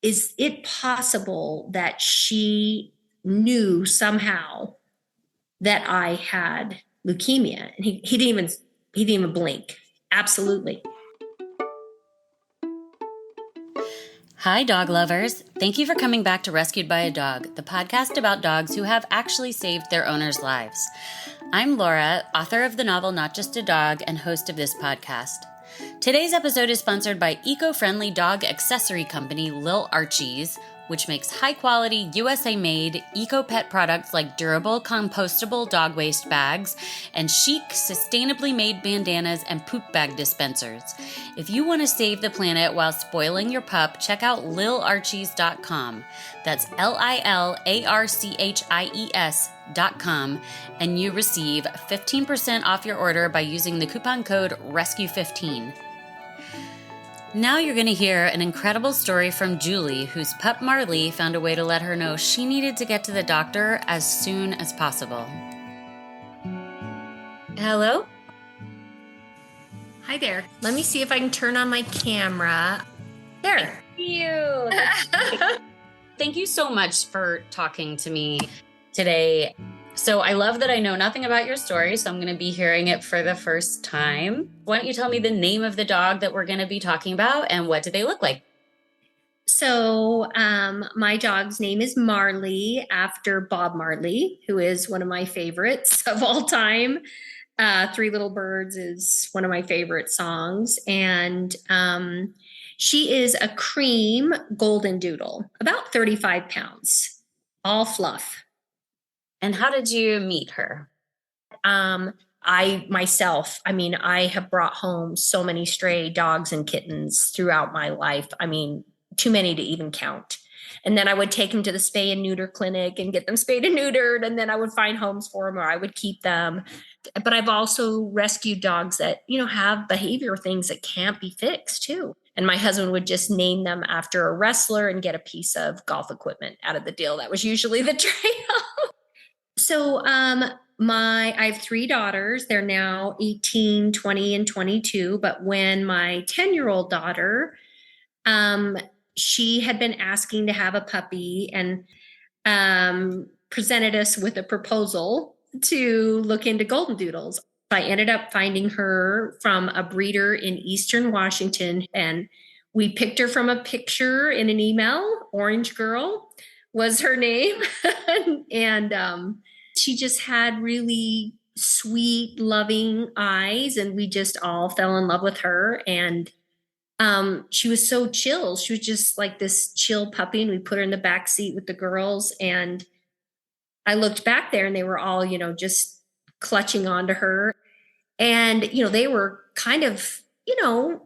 is it possible that she knew somehow that I had leukemia? And he didn't even blink. Absolutely. Hi, dog lovers. Thank you for coming back to Rescued by a Dog, the podcast about dogs who have actually saved their owners' lives. I'm Laura, author of the novel Not Just a Dog and host of this podcast. Today's episode is sponsored by eco-friendly dog accessory company Lil Archie's, which makes high-quality, USA-made eco-pet products like durable, compostable dog waste bags and chic, sustainably made bandanas and poop bag dispensers. If you want to save the planet while spoiling your pup, check out lilarchies.com. That's lilarchies.com, and you receive 15% off your order by using the coupon code RESCUE15. Now you're going to hear an incredible story from Julie, whose pup Marley found a way to let her know she needed to get to the doctor as soon as possible. Hello? Hi there. Let me see if I can turn on my camera. There. Thank you. Thank you so much for talking to me today. So I love that I know nothing about your story, so I'm going to be hearing it for the first time. Why don't you tell me the name of the dog that we're going to be talking about and what do they look like? So my dog's name is Marley, after Bob Marley, who is one of my favorites of all time. Three Little Birds is one of my favorite songs. And she is a cream golden doodle, about 35 pounds, all fluff. And how did you meet her? I have brought home so many stray dogs and kittens throughout my life. I mean, too many to even count. And then I would take them to the spay and neuter clinic and get them spayed and neutered. And then I would find homes for them, or I would keep them. But I've also rescued dogs that, have behavior things that can't be fixed too. And my husband would just name them after a wrestler and get a piece of golf equipment out of the deal. That was usually the trade-off. So I have three daughters. They're now 18, 20, and 22. But when my 10-year-old daughter, she had been asking to have a puppy and presented us with a proposal to look into golden doodles. I ended up finding her from a breeder in Eastern Washington, and we picked her from a picture in an email. Orange Girl was her name. and she just had really sweet, loving eyes, and we just all fell in love with her. And she was so chill. She was just like this chill puppy, and we put her in the back seat with the girls. And I looked back there, and they were all, just clutching onto her. And, they were kind of, I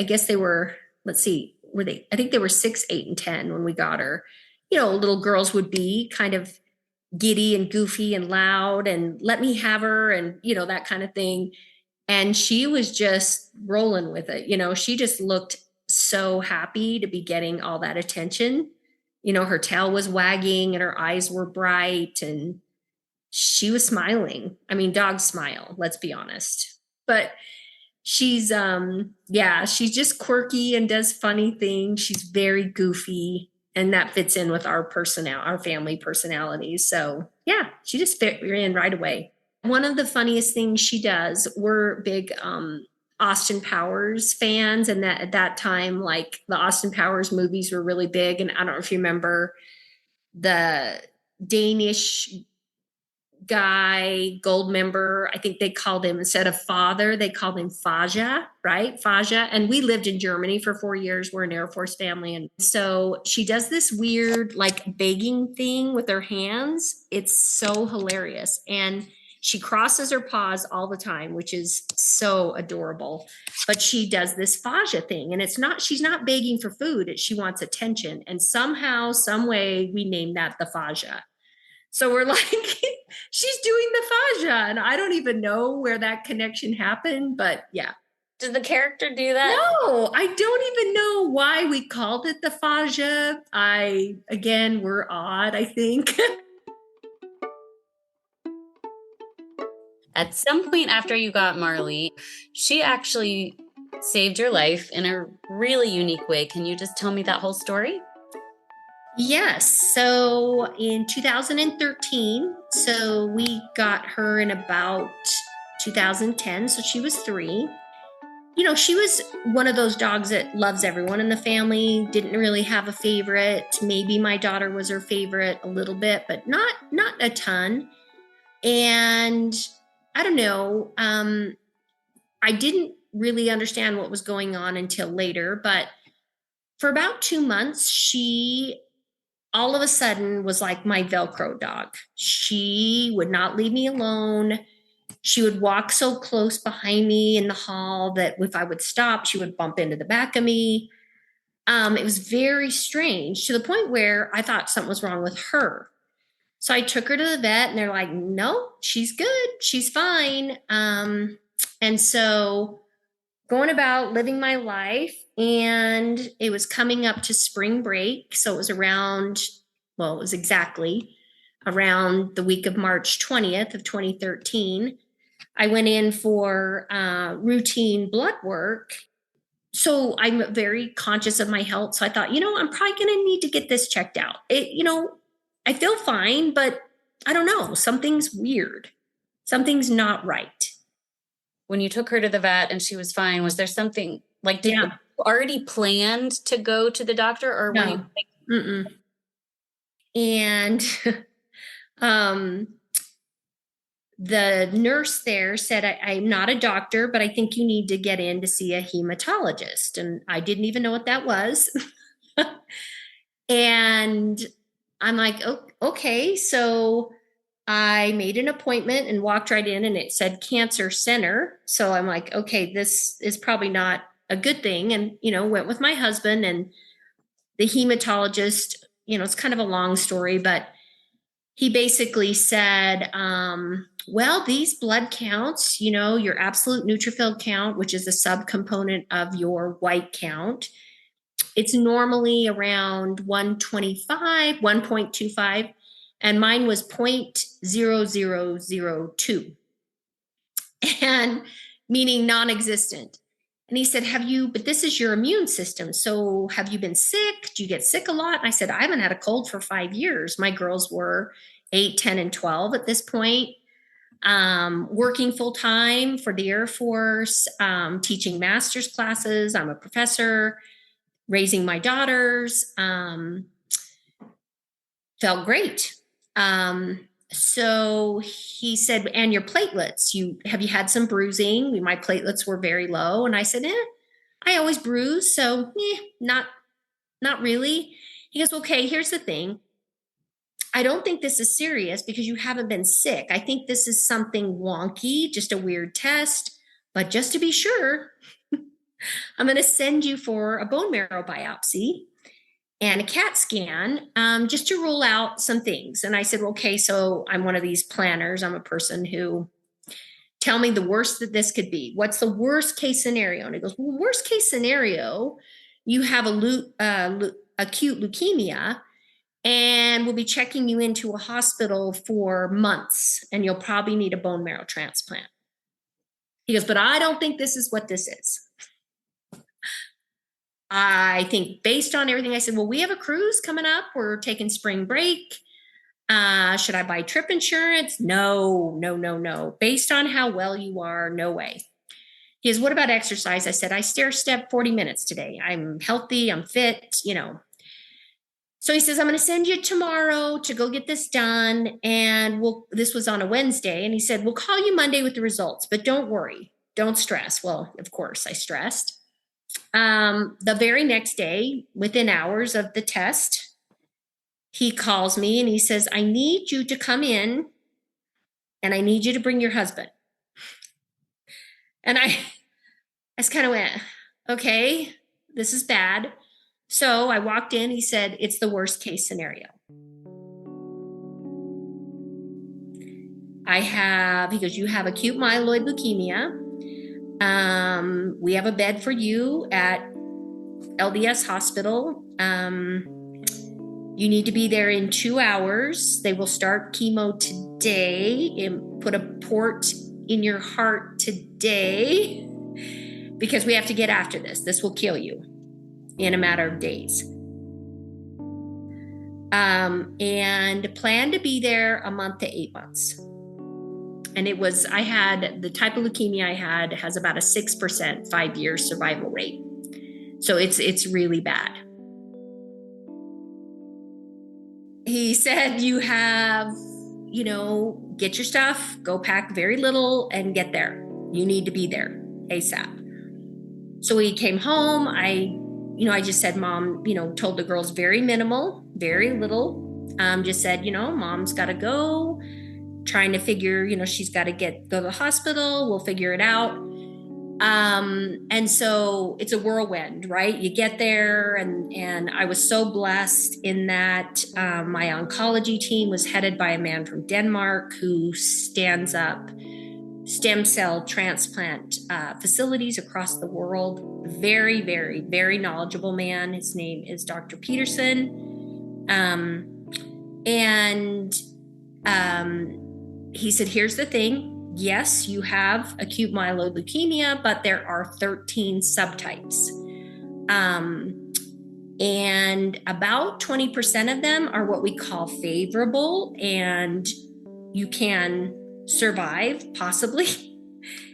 guess they were, I think they were 6, 8, and 10 when we got her. Little girls would be kind of giddy and goofy and loud and let me have her and, that kind of thing. And she was just rolling with it. She just looked so happy to be getting all that attention. Her tail was wagging and her eyes were bright and she was smiling. I mean, dogs smile, let's be honest. But she's she's just quirky and does funny things. She's very goofy, and that fits in with our family personalities. So yeah, she just fit in right away. One of the funniest things she does, we're big Austin Powers fans, and that at that time, like the Austin Powers movies were really big. And I don't know if you remember the Danish guy, gold member, I think they called him, instead of father, they called him Faja, right? Faja. And we lived in Germany for 4 years. We're an Air Force family. And so she does this weird, like, begging thing with her hands. It's so hilarious. And she crosses her paws all the time, which is so adorable. But she does this Faja thing. And she's not begging for food. She wants attention. And somehow, some way, we named that the Faja. So we're like, she's doing the Faja. And I don't even know where that connection happened, but yeah. Did the character do that? No, I don't even know why we called it the Faja. We're odd, I think. At some point after you got Marley, she actually saved your life in a really unique way. Can you just tell me that whole story? Yes. So in 2013, so we got her in about 2010. So she was 3. She was one of those dogs that loves everyone in the family, didn't really have a favorite. Maybe my daughter was her favorite a little bit, but not a ton. And I don't know. I didn't really understand what was going on until later, but for about 2 months, she all of a sudden was like my Velcro dog. She would not leave me alone. She would walk so close behind me in the hall that if I would stop, she would bump into the back of me. It was very strange to the point where I thought something was wrong with her. So I took her to the vet and they're like, no, she's good. She's fine. And so going about living my life, and it was coming up to spring break. So it was it was exactly around the week of March 20th of 2013. I went in for routine blood work. So I'm very conscious of my health. So I thought, I'm probably going to need to get this checked out. I feel fine, but I don't know. Something's weird. Something's not right. When you took her to the vet and she was fine, was there something like, did you already planned to go to the doctor, or No. were you like, Mm-mm. And the nurse there said, I'm not a doctor, but I think you need to get in to see a hematologist. And I didn't even know what that was. And I'm like, oh, okay. So I made an appointment and walked right in, and it said cancer center. So I'm like, okay, this is probably not a good thing. And, went with my husband, and the hematologist, it's kind of a long story, but he basically said, well, these blood counts, your absolute neutrophil count, which is a subcomponent of your white count, it's normally around 125, 1.25, and mine was 0.0002, and meaning non-existent. And he said, but this is your immune system. So have you been sick? Do you get sick a lot? And I said, I haven't had a cold for 5 years. My girls were 8, 10, and 12 at this point. Working full time for the Air Force, teaching master's classes. I'm a professor, raising my daughters. Felt great. So he said, and your platelets, have you had some bruising? My platelets were very low. And I said, I always bruise. So not really. He goes, okay, here's the thing. I don't think this is serious because you haven't been sick. I think this is something wonky, just a weird test. But just to be sure, I'm going to send you for a bone marrow biopsy and a CAT scan, just to rule out some things. And I said, okay, so I'm one of these planners. I'm a person who tell me the worst that this could be. What's the worst case scenario? And he goes, well, worst case scenario, you have acute leukemia, and we'll be checking you into a hospital for months, and you'll probably need a bone marrow transplant. He goes, but I don't think this is what this is. I think based on everything, I said, well, we have a cruise coming up. We're taking spring break. Should I buy trip insurance? No. Based on how well you are, no way. He goes, what about exercise? I said, I stair step 40 minutes today. I'm healthy. I'm fit, So he says, I'm going to send you tomorrow to go get this done. And this was on a Wednesday. And he said, we'll call you Monday with the results, but don't worry. Don't stress. Well, of course I stressed. The very next day, within hours of the test, he calls me and he says, I need you to come in and I need you to bring your husband. And I just kind of went, okay, this is bad. So I walked in, he said, it's the worst case scenario. He goes, you have acute myeloid leukemia. We have a bed for you at LDS Hospital. You need to be there in 2 hours. They will start chemo today and put a port in your heart today. because we have to get after this. This will kill you in a matter of days. And plan to be there a month to 8 months. And I had the type of leukemia I had has about a 6% 5-year survival rate. So it's really bad. He said, you have, get your stuff, go pack very little and get there. You need to be there ASAP. So we came home. I just said, Mom, told the girls very minimal, very little. Just said, Mom's got to go. Trying to figure, she's got to go to the hospital. We'll figure it out. And so it's a whirlwind, right? You get there, and I was so blessed in that my oncology team was headed by a man from Denmark who stands up stem cell transplant facilities across the world. Very, very, very knowledgeable man. His name is Dr. Peterson. He said, here's the thing. Yes, you have acute myeloid leukemia, but there are 13 subtypes. And about 20% of them are what we call favorable, and you can survive, possibly,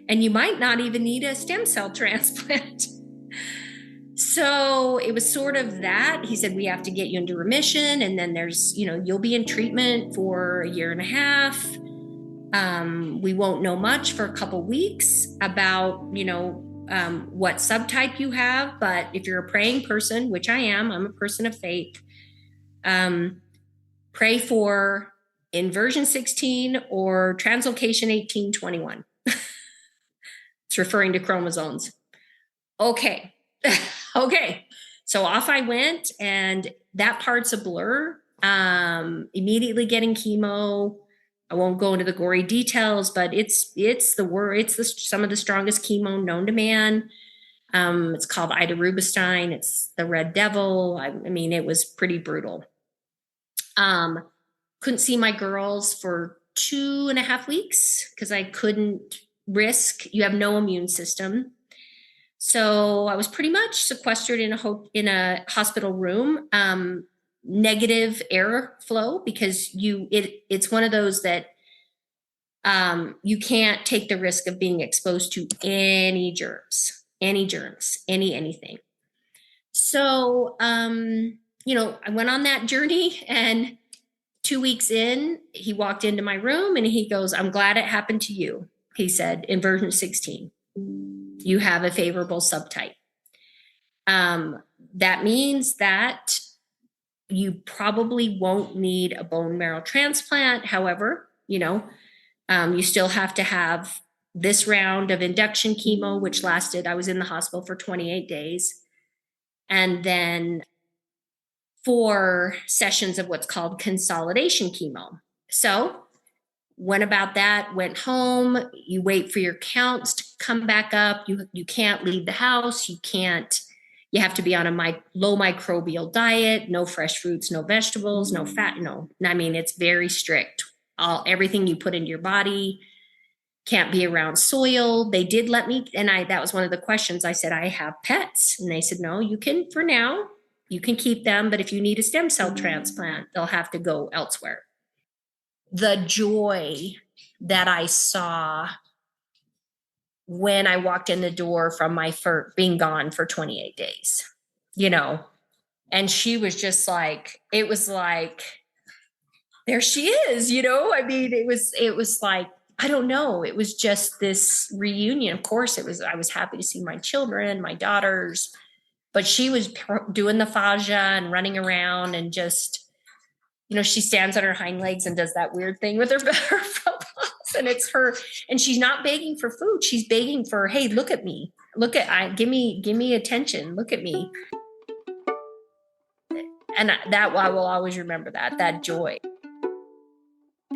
and you might not even need a stem cell transplant. So it was sort of that. He said, we have to get you into remission, and then there's, you'll be in treatment for a year and a half. We won't know much for a couple weeks about, what subtype you have. But if you're a praying person, which I'm a person of faith, pray for inversion 16 or translocation 1821. It's referring to chromosomes. Okay. Okay. So off I went, and that part's a blur. Immediately getting chemo. I won't go into the gory details, but it's some of the strongest chemo known to man. It's called idarubicine. It's the red devil. I mean, it was pretty brutal. Couldn't see my girls for 2.5 weeks because I couldn't risk. You have no immune system. So I was pretty much sequestered in a hospital room. Negative air flow, because it's one of those that you can't take the risk of being exposed to any germs, anything. So I went on that journey, and 2 weeks in, he walked into my room and he goes, I'm glad it happened to you. He said, inversion 16, you have a favorable subtype. That means that you probably won't need a bone marrow transplant. However, you still have to have this round of induction chemo, which lasted, I was in the hospital for 28 days. And then 4 sessions of what's called consolidation chemo. So went about that, went home. You wait for your counts to come back up. You can't leave the house. You have to be on a low microbial diet, no fresh fruits, no vegetables, no fat. No, I mean, it's very strict. Everything you put into your body can't be around soil. They did let me, and that was one of the questions. I said, I have pets. And they said, no, you can, for now, you can keep them. But if you need a stem cell transplant, they'll have to go elsewhere. The joy that I saw when I walked in the door from my being gone for 28 days, and she was just like, it was like, there she is, I mean, it was like, I don't know. It was just this reunion. Of course I was happy to see my children, my daughters, but she was doing the fascia and running around and just, she stands on her hind legs and does that weird thing with her front paws, and it's her, and she's not begging for food. She's begging for, hey, look at me. Give me attention. Look at me. And that I will always remember that joy.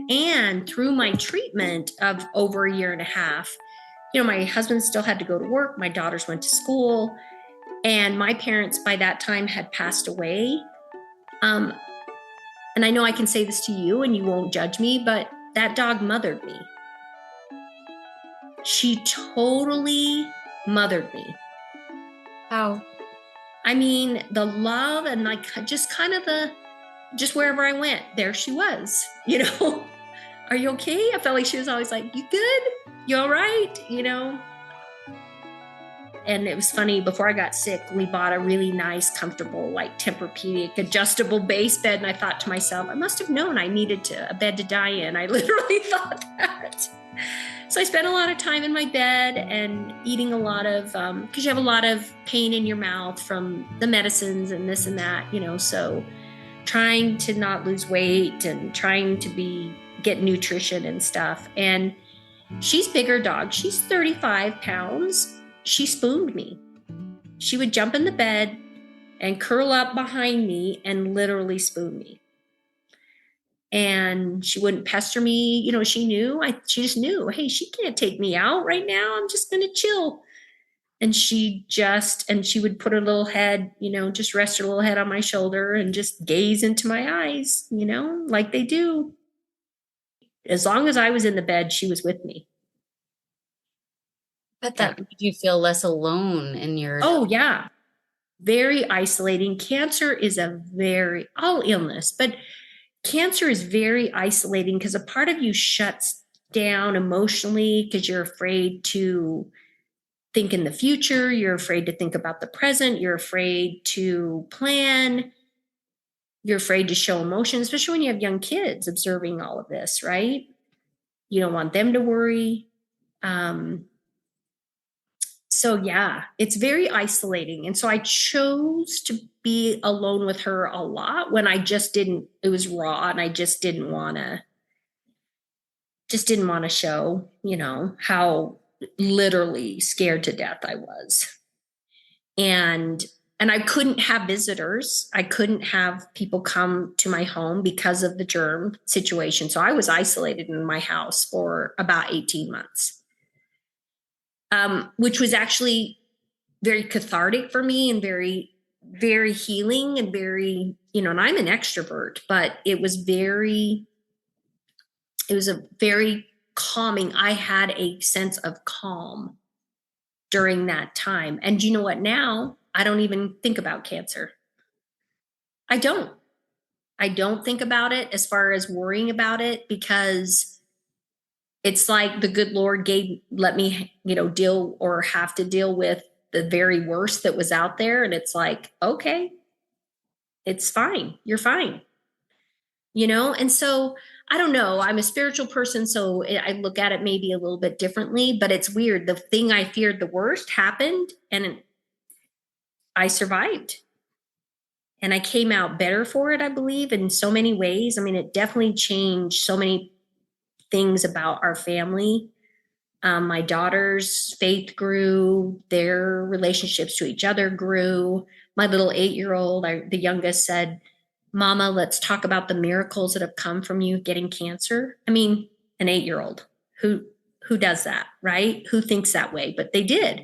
And through my treatment of over a year and a half, my husband still had to go to work. My daughters went to school, and my parents by that time had passed away. And I know I can say this to you and you won't judge me, but that dog mothered me. She totally mothered me. How? I mean, the love and like just kind of just wherever I went, there she was, Are you okay? I felt like she was always like, you good? You all right? And it was funny, before I got sick, we bought a really nice, comfortable, like Tempur-Pedic adjustable base bed. And I thought to myself, I must have known I needed a bed to die in. I literally thought that. So I spent a lot of time in my bed and eating a lot of, because you have a lot of pain in your mouth from the medicines and this and that, so trying to not lose weight and trying to get nutrition and stuff. And she's bigger dog. She's 35 pounds. She spooned me. She would jump in the bed and curl up behind me and literally spoon me. And she wouldn't pester me. She just knew, hey, she can't take me out right now. I'm just going to chill. And she would put her little head, just rest her little head on my shoulder and just gaze into my eyes, like they do. As long as I was in the bed, she was with me. But that made you feel less alone in your... Oh, yeah. Very isolating. Cancer is all illness, but cancer is very isolating because a part of you shuts down emotionally because you're afraid to think in the future. You're afraid to think about the present. You're afraid to plan. You're afraid to show emotion, especially when you have young kids observing all of this, right? You don't want them to worry. So yeah, it's very isolating. And so I chose to be alone with her a lot when it was raw and I just didn't want to show, how literally scared to death I was. And I couldn't have visitors. I couldn't have people come to my home because of the germ situation. So I was isolated in my house for about 18 months. Which was actually very cathartic for me and very, very healing and very, and I'm an extrovert, but it was a very calming. I had a sense of calm during that time. And you know what? Now I don't even think about cancer. I don't think about it as far as worrying about it, because it's like the good Lord let me, deal or have to deal with the very worst that was out there. And it's like, okay, it's fine. You're fine. And so I don't know, I'm a spiritual person, so I look at it maybe a little bit differently, but it's weird. The thing I feared the worst happened and I survived. And I came out better for it, I believe, in so many ways. I mean, it definitely changed so many things about our family. My daughter's faith grew, their relationships to each other grew. My little 8-year-old, the youngest, said, Mama, let's talk about the miracles that have come from you getting cancer. I mean, an 8-year-old who does that, right? Who thinks that way? But they did.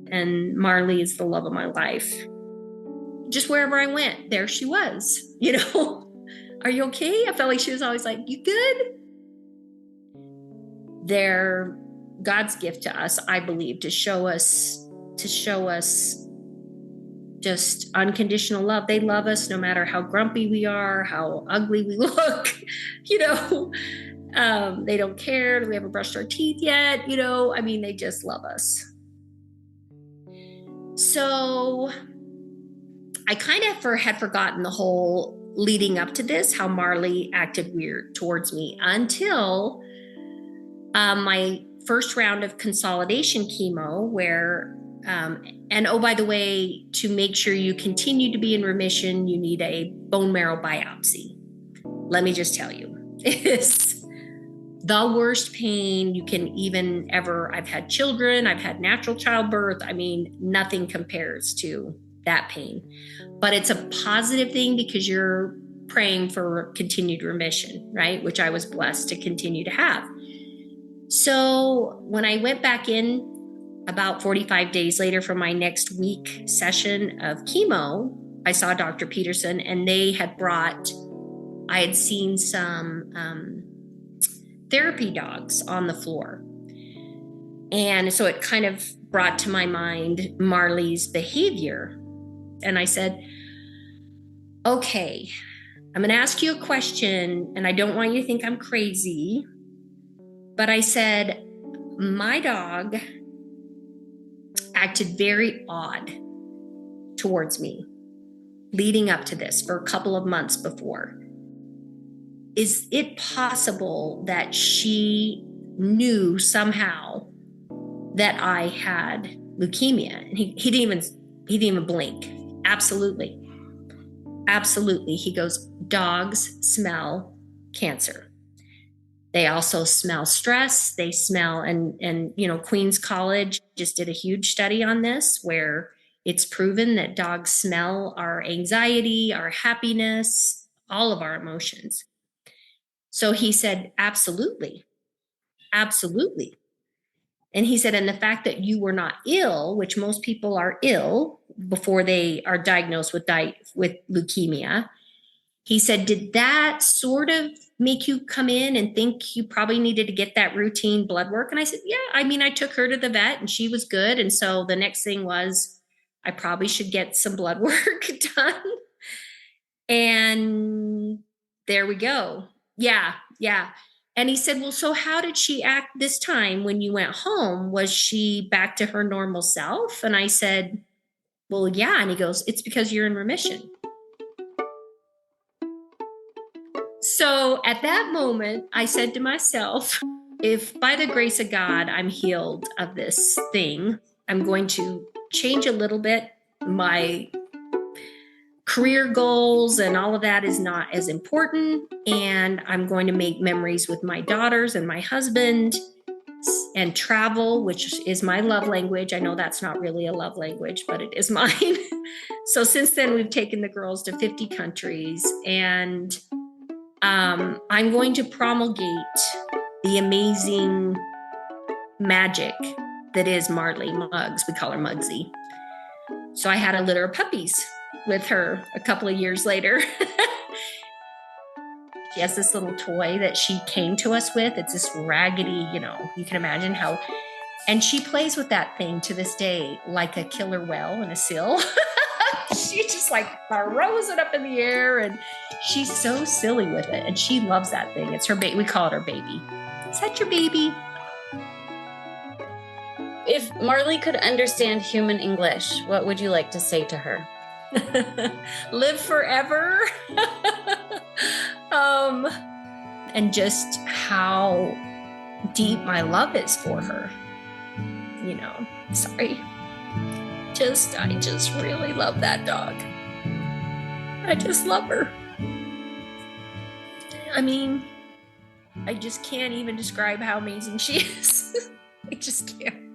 And Marley is the love of my life. Just wherever I went, there she was, Are you okay? I felt like she was always like, you good? They're God's gift to us, I believe, to show us just unconditional love. They love us no matter how grumpy we are, how ugly we look, they don't care. Do we ever brushed our teeth yet? They just love us. So I kind of had forgotten the whole leading up to this, how Marley acted weird towards me until my first round of consolidation chemo, where, and oh, by the way, to make sure you continue to be in remission, you need a bone marrow biopsy. Let me just tell you, it's the worst pain you can even ever. I've had children, I've had natural childbirth. Nothing compares to that pain, but it's a positive thing because you're praying for continued remission, right? Which I was blessed to continue to have. So when I went back in about 45 days later for my next week session of chemo, I saw Dr. Peterson, and I had seen some therapy dogs on the floor. And so it kind of brought to my mind Marley's behavior. And I said, okay, I'm going to ask you a question, and I don't want you to think I'm crazy. But I said, my dog acted very odd towards me leading up to this for a couple of months before. Is it possible that she knew somehow that I had leukemia? And he didn't even blink. Absolutely. Absolutely. He goes, dogs smell cancer. They also smell stress. They smell, and Queens College just did a huge study on this where it's proven that dogs smell our anxiety, our happiness, all of our emotions. So he said, absolutely, absolutely. And he said, and the fact that you were not ill, which most people are ill before they are diagnosed with leukemia, he said, did that sort of make you come in and think you probably needed to get that routine blood work? And I said, yeah, I took her to the vet and she was good. And so the next thing was, I probably should get some blood work done. And there we go. Yeah. And he said, well, so how did she act this time when you went home? Was she back to her normal self? And I said, well, yeah. And he goes, it's because you're in remission. So at that moment, I said to myself, if by the grace of God, I'm healed of this thing, I'm going to change a little bit. My career goals and all of that is not as important. And I'm going to make memories with my daughters and my husband and travel, which is my love language. I know that's not really a love language, but it is mine. So since then, we've taken the girls to 50 countries, and I'm going to promulgate the amazing magic that is Marley Muggs. We call her Muggsy. So I had a litter of puppies with her a couple of years later. She has this little toy that she came to us with. It's this raggedy, you can imagine how, and she plays with that thing to this day like a killer whale in a seal. She just like throws it up in the air, and she's so silly with it, and she loves that thing. It's her baby. We call it her baby. Is that your baby? If Marley could understand human English, what would you like to say to her? Live forever. And just how deep my love is for her. Sorry. I just really love that dog. I just love her. I just can't even describe how amazing she is. I just can't.